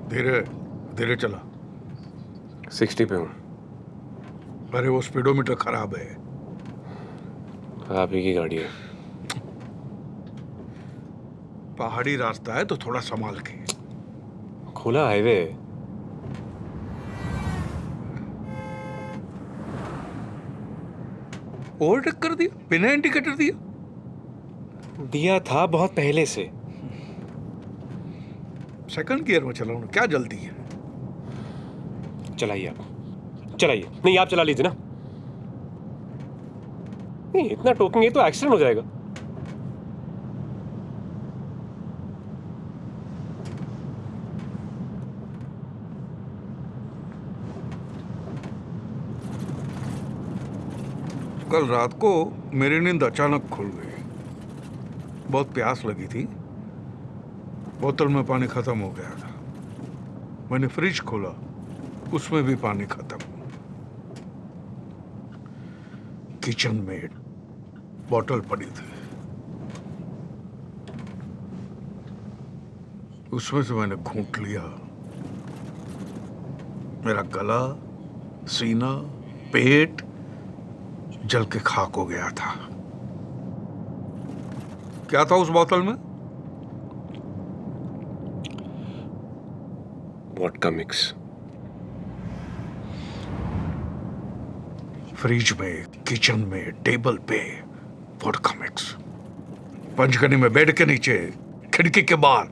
धीरे धीरे चला। 60 पे हूँ। अरे वो स्पीडोमीटर खराब है। आप ही की गाड़ी है। पहाड़ी रास्ता है तो थोड़ा संभाल के। खुला हाईवे है। ओवरटेक कर दिया बिना इंडिकेटर दिया। दिया था बहुत पहले से। सेकंड गियर में चलाऊं, क्या जल्दी है? चलाइए आप, चलाइए। नहीं आप चला लीजिए ना। नहीं इतना टोकेंगे तो एक्सीडेंट हो जाएगा। कल रात को मेरी नींद अचानक खुल गई। बहुत प्यास लगी थी। बोतल में पानी खत्म हो गया था। मैंने फ्रिज खोला, उसमें भी पानी खत्म। किचन में बोतल पड़ी थी, उसमें से मैंने घूंट लिया। मेरा गला, सीना, पेट जल के खाक हो गया था। क्या था उस बोतल में? Vodka mix. फ्रिज में, किचन में, टेबल पे वोडका मिक्स। पंचगनी में बेड के नीचे, खिड़की के बाहर,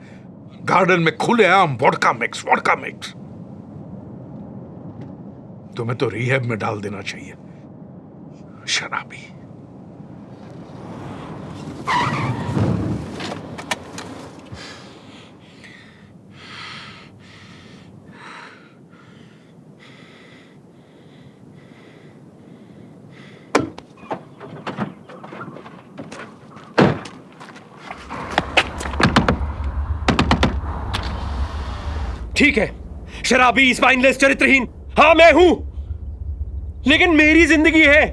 गार्डन में खुलेआम वोडका मिक्स, वोडका मिक्स। तुम्हें तो रिहैब में डाल देना चाहिए, शराबी। ठीक है, शराबी, स्पाइनलेस, चरित्रहीन, हाँ मैं हूं। लेकिन मेरी जिंदगी है,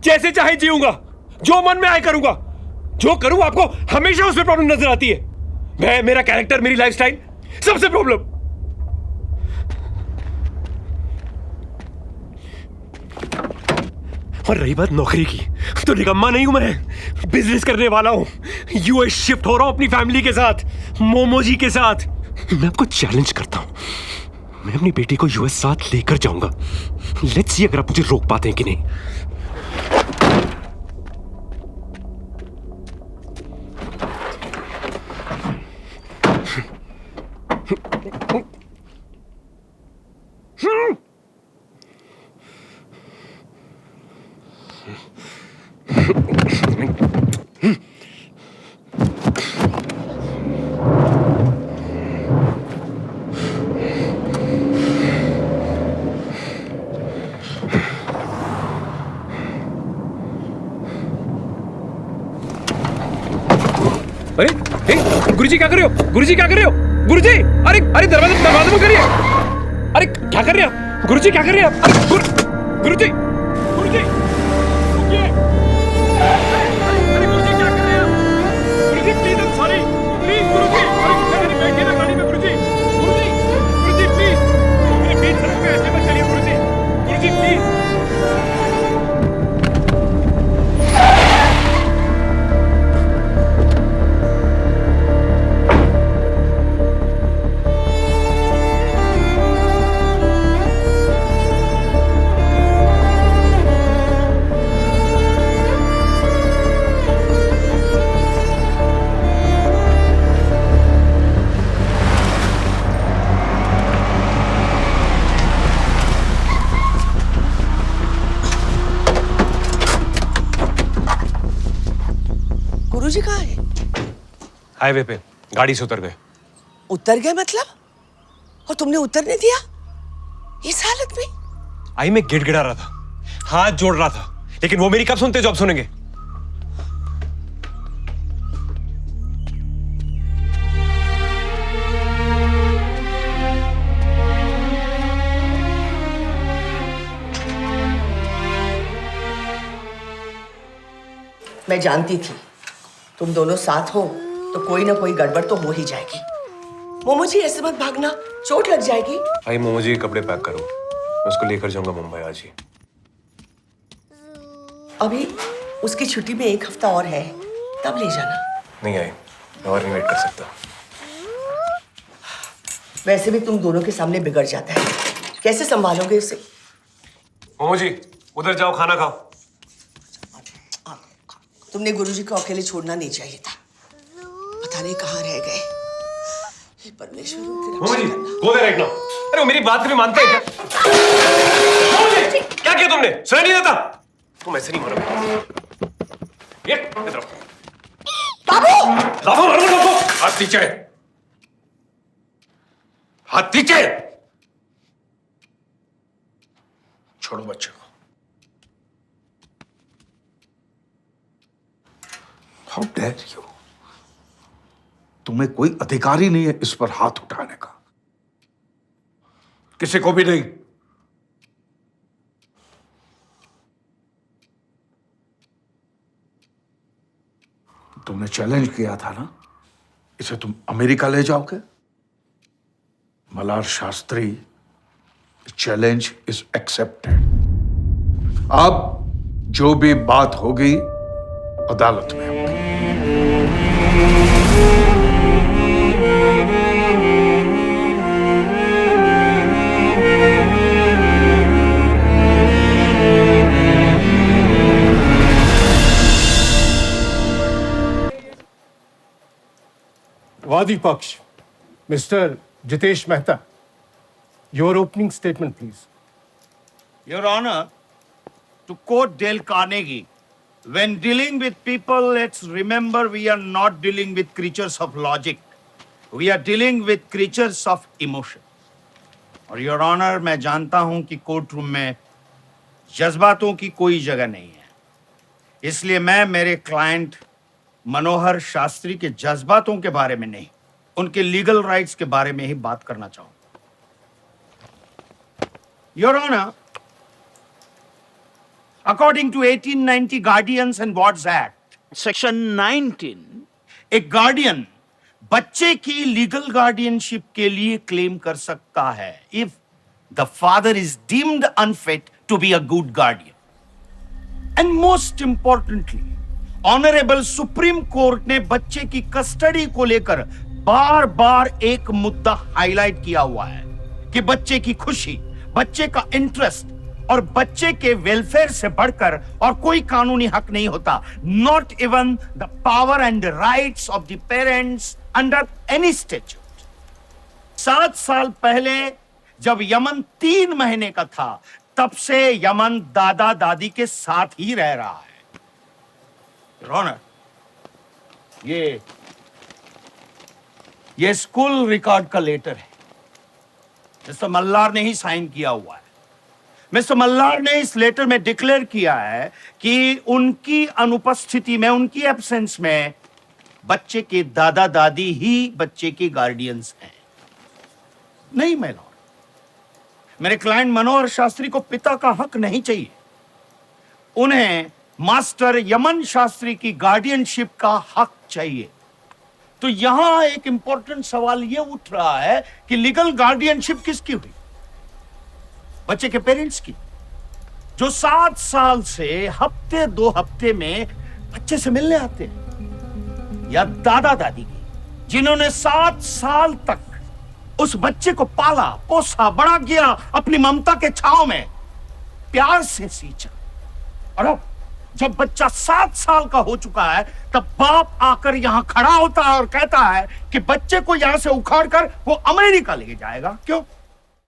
जैसे चाहे जीऊंगा, जो मन में आए करूंगा। जो करूं आपको हमेशा उसमें प्रॉब्लम नजर आती है। मैं, मेरा कैरेक्टर, मेरी लाइफस्टाइल, सबसे प्रॉब्लम। और रही बात नौकरी की, तो निकम्मा नहीं हूं मैं। बिजनेस करने वाला हूं। यूएस शिफ्ट हो रहा हूं अपनी फैमिली के साथ, मोमो जी के साथ। मैं आपको चैलेंज करता हूं, मैं अपनी बेटी को यूएस साथ लेकर जाऊंगा। लेट्स सी अगर आप मुझे रोक पाते हैं कि नहीं। अरे गुरुजी क्या कर रहे हो? गुरुजी क्या कर रहे हो? गुरुजी, अरे अरे दरवाजा दरवाजा बंद करिए। अरे क्या कर रहे हैं आप? गुरुजी क्या कर रहे हैं आप? अरे गुरुजी, गुरुजी रुकिए। अरे गुरुजी क्या कर रहे हैं आप? Guruji please, I am sorry, please Guruji. अरे बैठिए ना गाड़ी में गुरुजी। गुरुजी, गुरुजी प्लीज, मेरे बीच सड़क पे ऐसे मत चलिए गुरुजी। गुरुजी प्लीज। गुरुजी कहाँ है? हाईवे पे गाड़ी से उतर गए। उतर गए मतलब? और तुमने उतरने दिया इस हालत में? आई मैं गिड़गिड़ा रहा था, हाथ जोड़ रहा था, लेकिन वो मेरी कब सुनते जो अब सुनेंगे। मैं जानती थी तुम दोनों साथ हो तो कोई ना कोई गड़बड़ तो हो ही जाएगी। मोमो जी ऐसे मत भागना, चोट लग जाएगी। आई मोमो जी कपड़े पैक करो, मैं उसको लेकर जाऊंगा मुंबई आज ही। अभी उसकी छुट्टी में 1 हफ्ता और है, तब ले जाना। नहीं आई, मैं और नहीं वेट कर सकता। वैसे भी तुम दोनों के सामने बिगड़ जाता है, कैसे संभालोगे उसे? मोमो जी उधर जाओ, खाना खाओ। तुमने गुरुजी को अकेले छोड़ना नहीं चाहिए था, पता नहीं कहाँ रह गए। हे परमेश्वर, उनकी मोमो रक्षा जी करना। Go there right now. अरे वो मेरी बात कभी मानते हैं क्या? मोमो जी क्या किया तुमने? सुनाई नहीं देता? तुम ऐसे नहीं मारोगे। ये इधर आओ। बाबू! लाफा मारो लाफा। हाथ नीचे, हाथ नीचे। छोड़ो बच्चे को। हाउ डेयर यू, तुम्हें कोई अधिकार ही नहीं है इस पर हाथ उठाने का, किसी को भी नहीं। तुमने चैलेंज किया था ना, इसे तुम अमेरिका ले जाओगे? Malhar Shastri, challenge is accepted. अब जो भी बात होगी अदालत में होगी। वादी पक्ष, mister Jitesh Mehta, your opening statement, please. Your Honor, to quote Dale Carnegie, when dealing with people, let's remember we are not dealing with creatures of logic. We are dealing with creatures of emotion. और Your Honor, मैं जानता हूं कि court room में जज्बातों की कोई जगह नहीं है, इसलिए मैं मेरे क्लाइंट मनोहर शास्त्री के जज्बातों के बारे में नहीं, उनके लीगल राइट्स के बारे में ही बात करना चाहूंगा। Your Honor, according to 1890 Guardians and Wards Act, Section 19, एक गार्डियन बच्चे की लीगल गार्डियनशिप के लिए क्लेम कर सकता है if the father is deemed unfit to be a good guardian. And most importantly, honourable supreme court ने बच्चे की कस्टडी को लेकर बार बार एक मुद्दा हाईलाइट किया हुआ है कि बच्चे की खुशी, बच्चे का इंटरेस्ट और बच्चे के वेलफेयर से बढ़कर और कोई कानूनी हक नहीं होता, not even the power and rights of the parents under any statute. 7 साल पहले जब यमन 3 महीने का था, तब से यमन दादा दादी के साथ ही रह रहा है। ऑनर, ये स्कूल रिकॉर्ड का लेटर है, मिस्टर मल्हार ने ही साइन किया हुआ है। मिस्टर मल्हार ने इस लेटर में डिक्लेयर किया है कि उनकी अनुपस्थिति में, उनकी एब्सेंस में, बच्चे के दादा दादी ही बच्चे के गार्डियंस हैं। नहीं माय लॉर्ड, मेरे क्लाइंट मनोहर शास्त्री को पिता का हक नहीं चाहिए, उन्हें मास्टर यमन शास्त्री की गार्डियनशिप का हक चाहिए। तो यहां एक इंपॉर्टेंट सवाल यह उठ रहा है कि लीगल गार्डियनशिप किसकी हुई? बच्चे के पेरेंट्स की, जो 7 साल से हफ्ते 2 हफ्ते में बच्चे से मिलने आते हैं, या दादा दादी की, जिन्होंने 7 साल तक उस बच्चे को पाला, पोसा, बड़ा किया, अपनी ममता के छांव में प्यार से सींचा। और अब जब बच्चा 7 साल का हो चुका है, तब बाप आकर यहां खड़ा होता है और कहता है कि बच्चे को यहां से उखाड़कर वो अमेरिका ले जाएगा। क्यों?